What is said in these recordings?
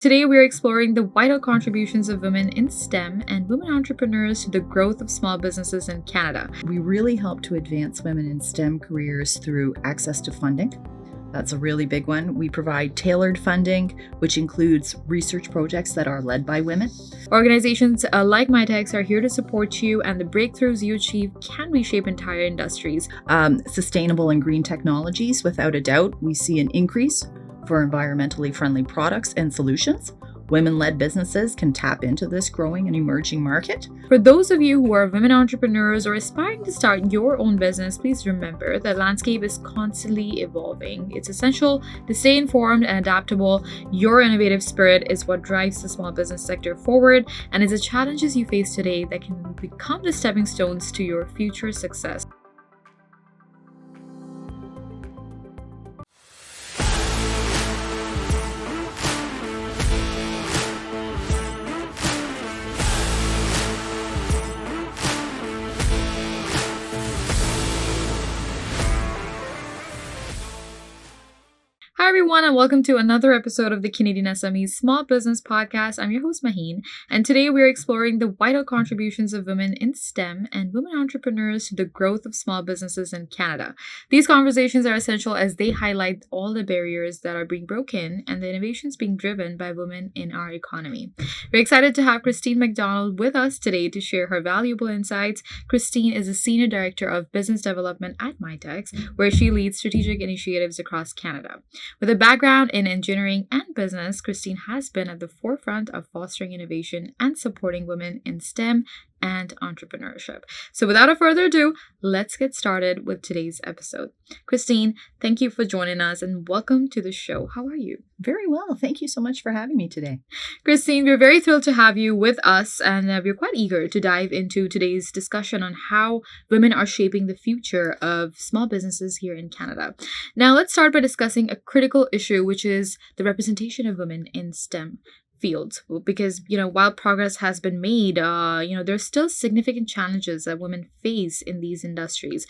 Today, we're exploring the vital contributions of women in STEM and women entrepreneurs to the growth of small businesses in Canada. We really help to advance women in STEM careers through access to funding. That's a really big one. We provide tailored funding, which includes research projects that are led by women. Organizations like Mitacs are here to support you, and the breakthroughs you achieve can reshape entire industries. Sustainable and green technologies, without a doubt, we see an increase for environmentally friendly products and solutions. Women-led businesses can tap into this growing and emerging market. For those of you who are women entrepreneurs or aspiring to start your own business, please remember that landscape is constantly evolving. It's essential to stay informed and adaptable. Your innovative spirit is what drives the small business sector forward, and it's the challenges you face today that can become the stepping stones to your future success. Hi everyone, and welcome to another episode of the CanadianSME Small Business Podcast. I'm your host Maheen, and today we're exploring the vital contributions of women in STEM and women entrepreneurs to the growth of small businesses in Canada. These conversations are essential as they highlight all the barriers that are being broken and the innovations being driven by women in our economy. We're excited to have Christine MacDonald with us today to share her valuable insights. Christine is a Senior Director of Business Development at Mitacs, where she leads strategic initiatives across Canada. With a background in engineering and business, Christine has been at the forefront of fostering innovation and supporting women in STEM and entrepreneurship. So without further ado, let's get started with today's episode. Christine, thank you for joining us and welcome to the show. How are you? Very well. Thank you so much for having me today. Christine, we're very thrilled to have you with us, and we're quite eager to dive into today's discussion on how women are shaping the future of small businesses here in Canada. Now, let's start by discussing a critical issue, which is the representation of women in STEM fields, because while progress has been made, there's still significant challenges that women face in these industries.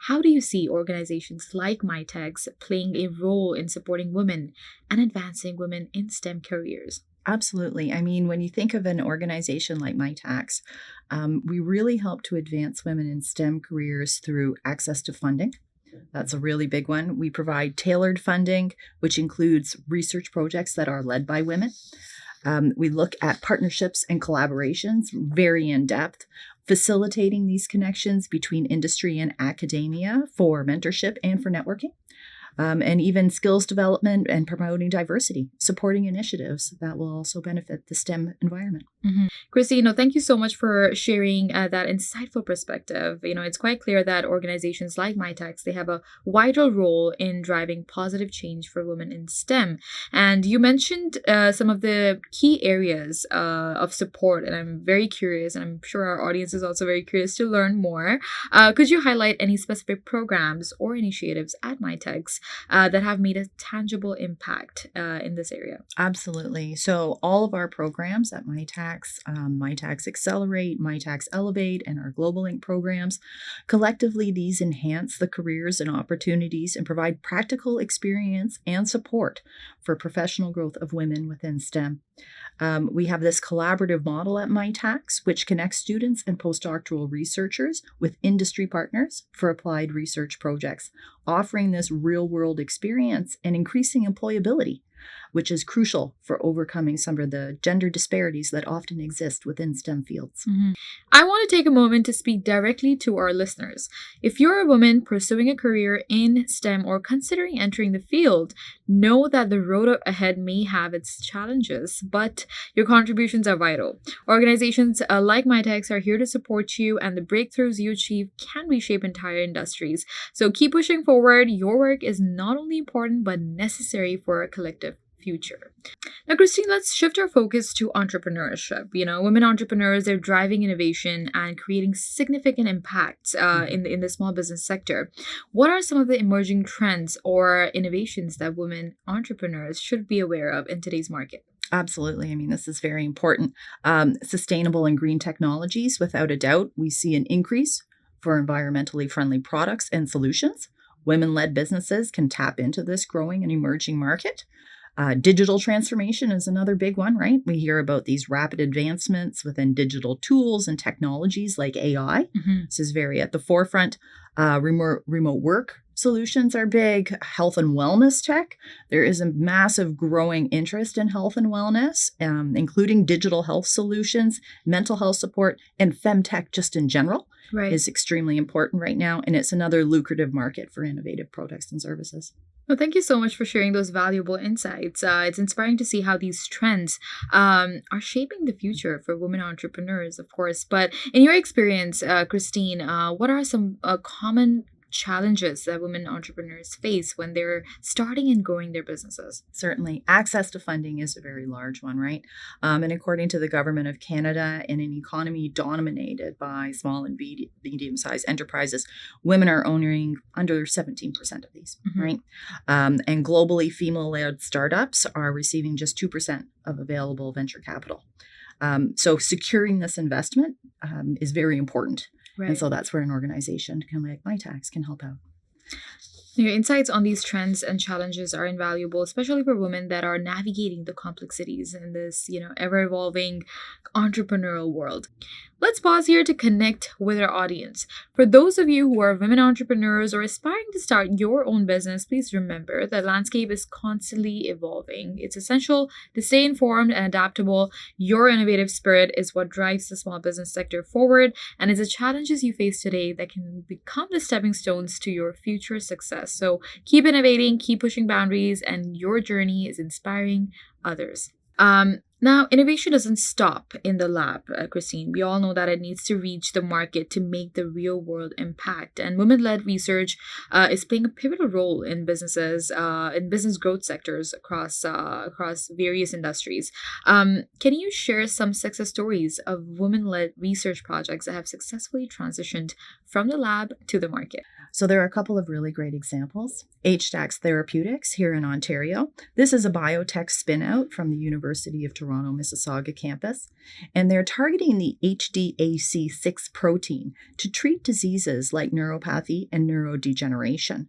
How do you see organizations like Mitacs playing a role in supporting women and advancing women in STEM careers? Absolutely. I mean, when you think of an organization like Mitacs, we really help to advance women in STEM careers through access to funding. That's a really big one. We provide tailored funding, which includes research projects that are led by women. We look at partnerships and collaborations very in depth, facilitating these connections between industry and academia for mentorship and for networking. And even skills development and promoting diversity, supporting initiatives that will also benefit the STEM environment. Mm-hmm. Christine, thank you so much for sharing that insightful perspective. It's quite clear that organizations like Mitacs, they have a vital role in driving positive change for women in STEM. And you mentioned some of the key areas of support, and I'm very curious, and I'm sure our audience is also very curious to learn more. Could you highlight any specific programs or initiatives at Mitacs that have made a tangible impact in this area? Absolutely. So all of our programs at Mitacs, Mitacs Accelerate, Mitacs Elevate, and our Global Link programs, collectively these enhance the careers and opportunities and provide practical experience and support for professional growth of women within STEM. We have this collaborative model at Mitacs, which connects students and postdoctoral researchers with industry partners for applied research projects, offering this real-world experience and increasing employability, which is crucial for overcoming some of the gender disparities that often exist within STEM fields. Mm-hmm. I want to take a moment to speak directly to our listeners. If you're a woman pursuing a career in STEM or considering entering the field, know that the road ahead may have its challenges, but your contributions are vital. Organizations like Mitacs are here to support you, and the breakthroughs you achieve can reshape entire industries. So keep pushing forward. Your work is not only important, but necessary for a collective future. Now, Christine, let's shift our focus to entrepreneurship. Women entrepreneurs, they're driving innovation and creating significant impacts in the small business sector. What are some of the emerging trends or innovations that women entrepreneurs should be aware of in today's market? Absolutely. I mean, this is very important. Sustainable and green technologies, without a doubt, we see an increase for environmentally friendly products and solutions. Women-led businesses can tap into this growing and emerging market. Digital transformation is another big one, right? We hear about these rapid advancements within digital tools and technologies like AI. This is very at the forefront. Remote work solutions are big. Health and wellness tech. There is a massive growing interest in health and wellness, including digital health solutions, mental health support, and femtech just in general is extremely important right now. And it's another lucrative market for innovative products and services. Well, thank you so much for sharing those valuable insights. It's inspiring to see how these trends are shaping the future for women entrepreneurs, of course. But in your experience, Christine, what are some common challenges that women entrepreneurs face when they're starting and growing their businesses? Certainly. Access to funding is a very large one, right? And according to the Government of Canada, in an economy dominated by small and medium-sized enterprises, women are owning under 17% of these, right? And globally, female-led startups are receiving just 2% of available venture capital. So securing this investment is very important. And so that's where an organization like Mitacs can help out. Your insights on these trends and challenges are invaluable, especially for women that are navigating the complexities in this, ever-evolving entrepreneurial world. Let's pause here to connect with our audience. For those of you who are women entrepreneurs or aspiring to start your own business, please remember that landscape is constantly evolving. It's essential to stay informed and adaptable. Your innovative spirit is what drives the small business sector forward, and it's the challenges you face today that can become the stepping stones to your future success. So keep innovating, keep pushing boundaries, and your journey is inspiring others. Now, innovation doesn't stop in the lab, Christine. We all know that it needs to reach the market to make the real world impact. And women-led research is playing a pivotal role in businesses, in business growth sectors across various industries. Can you share some success stories of women-led research projects that have successfully transitioned from the lab to the market? So there are a couple of really great examples. HDAX Therapeutics here in Ontario. This is a biotech spin-out from the University of Toronto, Mississauga campus, and they're targeting the HDAC6 protein to treat diseases like neuropathy and neurodegeneration.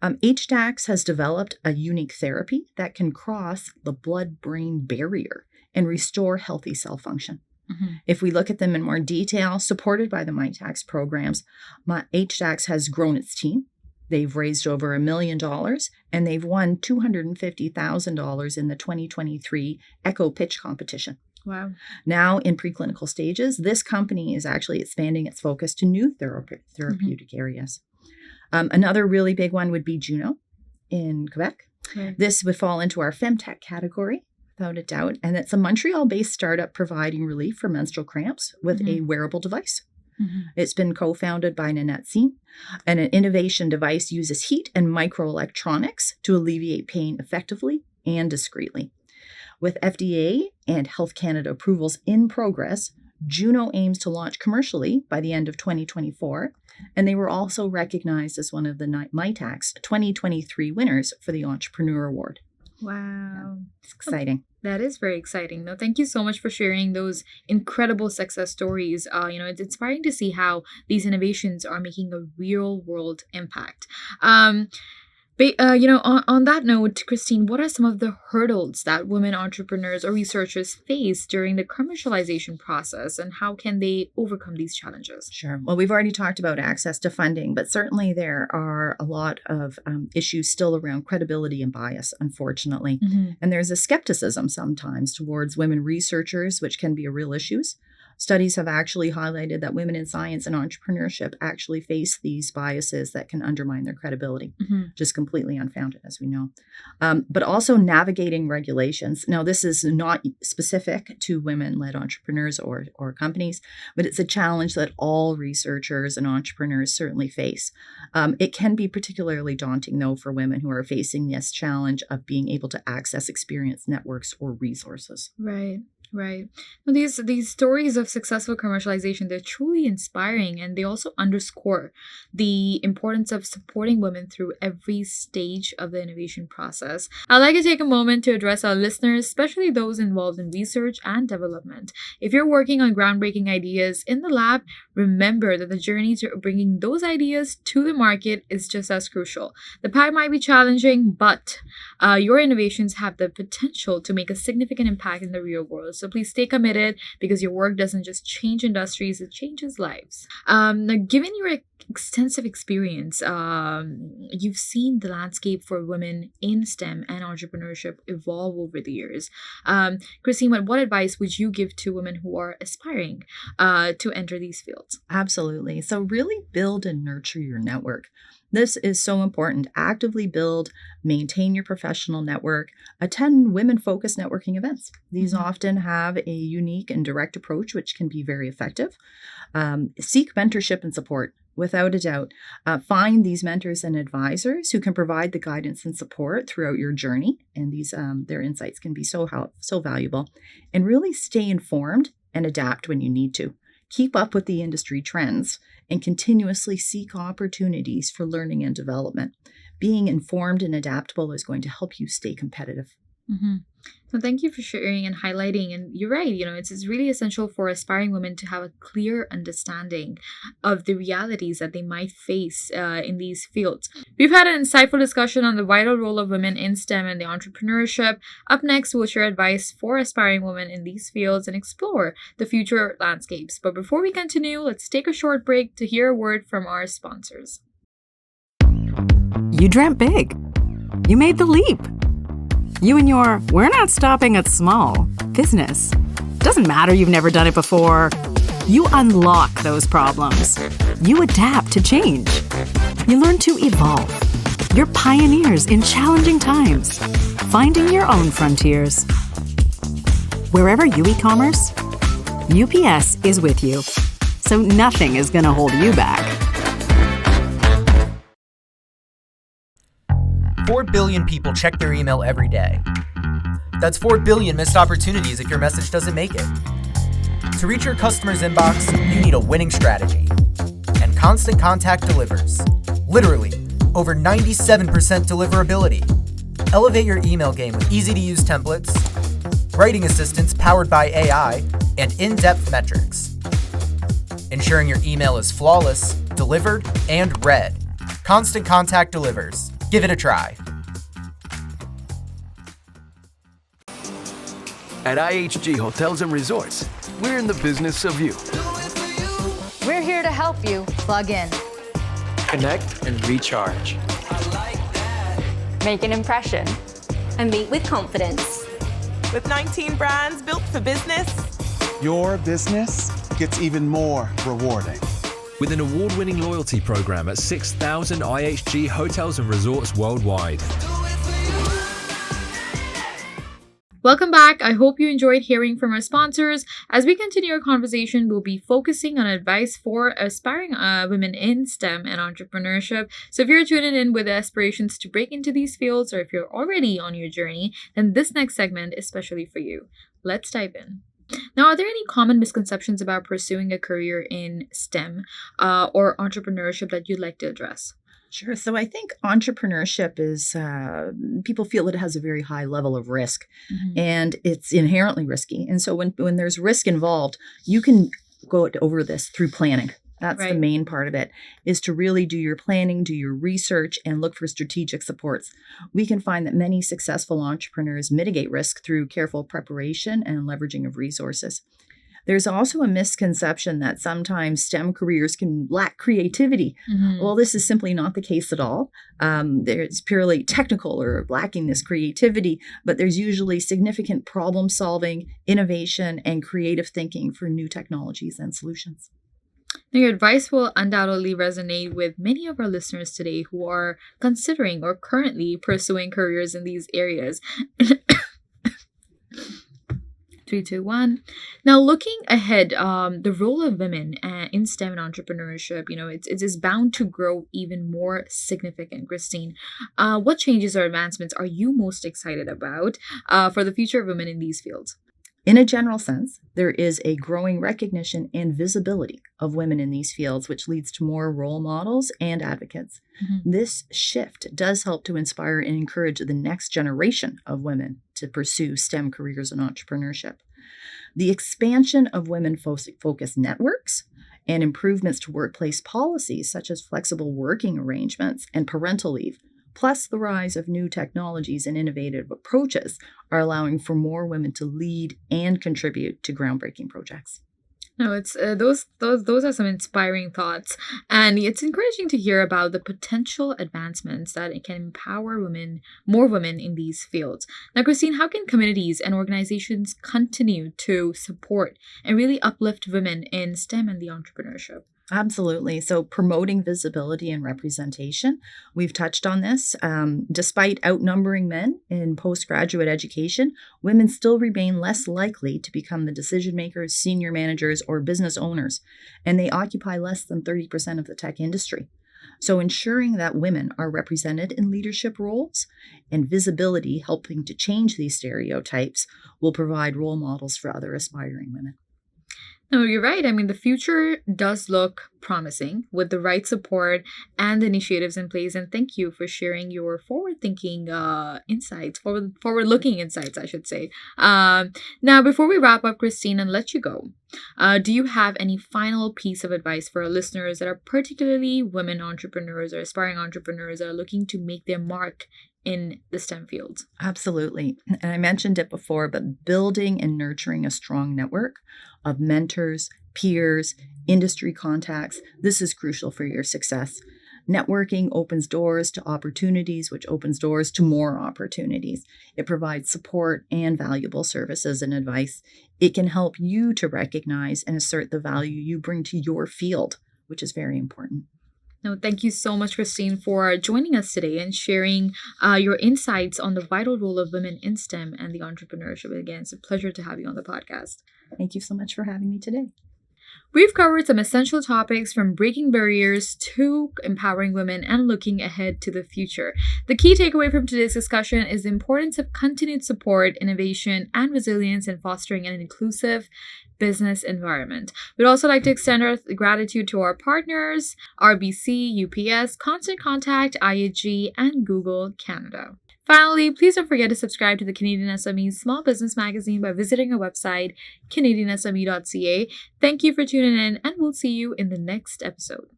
HDAX has developed a unique therapy that can cross the blood-brain barrier and restore healthy cell function. If we look at them in more detail, supported by the Mitacs programs, HDAX has grown its team. They've raised over $1 million, and they've won $250,000 in the 2023 Echo Pitch competition. Wow. Now in preclinical stages, this company is actually expanding its focus to new therapeutic areas. Another really big one would be Juno in Quebec. This would fall into our femtech category, without a doubt. And it's a Montreal-based startup providing relief for menstrual cramps with a wearable device. It's been co-founded by Nanette Seen, and an innovation device uses heat and microelectronics to alleviate pain effectively and discreetly. With FDA and Health Canada approvals in progress, Juno aims to launch commercially by the end of 2024, and they were also recognized as one of the Mitacs 2023 winners for the Entrepreneur Award. Wow. Yeah, it's exciting. That is very exciting. No, thank you so much for sharing those incredible success stories. It's inspiring to see how these innovations are making a real world impact. On that note, Christine, what are some of the hurdles that women entrepreneurs or researchers face during the commercialization process, and how can they overcome these challenges? Sure. Well, we've already talked about access to funding, but certainly there are a lot of issues still around credibility and bias, unfortunately. And there's a skepticism sometimes towards women researchers, which can be a real issue. Studies have actually highlighted that women in science and entrepreneurship actually face these biases that can undermine their credibility, just completely unfounded, as we know. But also navigating regulations. Now, this is not specific to women-led entrepreneurs or companies, but it's a challenge that all researchers and entrepreneurs certainly face. It can be particularly daunting, though, for women who are facing this challenge of being able to access experienced networks or resources. Right. Right. Now, these stories of successful commercialization, they're truly inspiring, and they also underscore the importance of supporting women through every stage of the innovation process. I'd like to take a moment to address our listeners, especially those involved in research and development. If you're working on groundbreaking ideas in the lab, remember that the journey to bringing those ideas to the market is just as crucial. The path might be challenging, but your innovations have the potential to make a significant impact in the real world. So please stay committed, because your work doesn't just change industries, it changes lives. Now, given your extensive experience, you've seen the landscape for women in STEM and entrepreneurship evolve over the years. Christine, what advice would you give to women who are aspiring to enter these fields? Absolutely. So really build and nurture your network. This is so important. Actively build, maintain your professional network, attend women-focused networking events. These often have a unique and direct approach, which can be very effective. Seek mentorship and support. Without a doubt, find these mentors and advisors who can provide the guidance and support throughout your journey, and these their insights can be so valuable. And really stay informed and adapt when you need to. Keep up with the industry trends and continuously seek opportunities for learning and development. Being informed and adaptable is going to help you stay competitive. Mm-hmm. So thank you for sharing and highlighting. And you're right, it's really essential for aspiring women to have a clear understanding of the realities that they might face in these fields. We've had an insightful discussion on the vital role of women in STEM and the entrepreneurship. Up next, we'll share advice for aspiring women in these fields and explore the future landscapes. But before we continue, let's take a short break to hear a word from our sponsors. You dreamt big. You made the leap. You and your "we're not stopping at small" business. Doesn't matter you've never done it before. You unlock those problems. You adapt to change. You learn to evolve. You're pioneers in challenging times, finding your own frontiers. Wherever you e-commerce, UPS is with you. So nothing is going to hold you back. 4 billion people check their email every day. That's 4 billion missed opportunities if your message doesn't make it. To reach your customer's inbox, you need a winning strategy. And Constant Contact delivers. Literally, over 97% deliverability. Elevate your email game with easy-to-use templates, writing assistants powered by AI, and in-depth metrics. Ensuring your email is flawless, delivered, and read. Constant Contact delivers. Give it a try. At IHG Hotels and Resorts, we're in the business of you. We're here to help you plug in, connect and recharge, make an impression, and meet with confidence. With 19 brands built for business, your business gets even more rewarding. With an award-winning loyalty program at 6,000 IHG hotels and resorts worldwide. Welcome back. I hope you enjoyed hearing from our sponsors. As we continue our conversation, we'll be focusing on advice for aspiring women in STEM and entrepreneurship. So if you're tuning in with aspirations to break into these fields, or if you're already on your journey, then this next segment is especially for you. Let's dive in. Now, are there any common misconceptions about pursuing a career in STEM or entrepreneurship that you'd like to address? Sure. So I think entrepreneurship is, people feel it has a very high level of risk, and it's inherently risky. And so when there's risk involved, you can go over this through planning. That's the main part of it, is to really do your planning, do your research, and look for strategic supports. We can find that many successful entrepreneurs mitigate risk through careful preparation and leveraging of resources. There's also a misconception that sometimes STEM careers can lack creativity. Well, this is simply not the case at all. It's purely technical or lacking this creativity, but there's usually significant problem solving, innovation, and creative thinking for new technologies and solutions. Now, your advice will undoubtedly resonate with many of our listeners today who are considering or currently pursuing careers in these areas. 3, 2, 1. Now, looking ahead, the role of women in STEM and entrepreneurship, it is bound to grow even more significant. Christine, what changes or advancements are you most excited about for the future of women in these fields? In a general sense, there is a growing recognition and visibility of women in these fields, which leads to more role models and advocates. This shift does help to inspire and encourage the next generation of women to pursue STEM careers and entrepreneurship. The expansion of women-focused networks and improvements to workplace policies such as flexible working arrangements and parental leave, plus the rise of new technologies and innovative approaches, are allowing for more women to lead and contribute to groundbreaking projects. No, it's those are some inspiring thoughts, and it's encouraging to hear about the potential advancements that it can empower more women in these fields. Now, Christine, how can communities and organizations continue to support and really uplift women in STEM and the entrepreneurship? Absolutely. So promoting visibility and representation, we've touched on this. Despite outnumbering men in postgraduate education, women still remain less likely to become the decision makers, senior managers, or business owners, and they occupy less than 30% of the tech industry. So ensuring that women are represented in leadership roles and visibility helping to change these stereotypes will provide role models for other aspiring women. No, you're right. I mean, the future does look promising with the right support and initiatives in place. And thank you for sharing your forward-thinking insights, forward-looking insights, I should say. Now, before we wrap up, Christine, and let you go, do you have any final piece of advice for our listeners that are particularly women entrepreneurs or aspiring entrepreneurs that are looking to make their mark in the STEM fields? Absolutely. And I mentioned it before, but building and nurturing a strong network of mentors, peers, industry contacts, this is crucial for your success. Networking opens doors to opportunities, which opens doors to more opportunities. It provides support and valuable services and advice. It can help you to recognize and assert the value you bring to your field, which is very important. No, thank you so much, Christine, for joining us today and sharing your insights on the vital role of women in STEM and the entrepreneurship. Again, it's a pleasure to have you on the podcast. Thank you so much for having me today. We've covered some essential topics from breaking barriers to empowering women and looking ahead to the future. The key takeaway from today's discussion is the importance of continued support, innovation, and resilience in fostering an inclusive business environment. We'd also like to extend our gratitude to our partners, RBC, UPS, Constant Contact, IAG, and Google Canada. Finally, please don't forget to subscribe to the Canadian SME Small Business Magazine by visiting our website, CanadianSME.ca. Thank you for tuning in, and we'll see you in the next episode.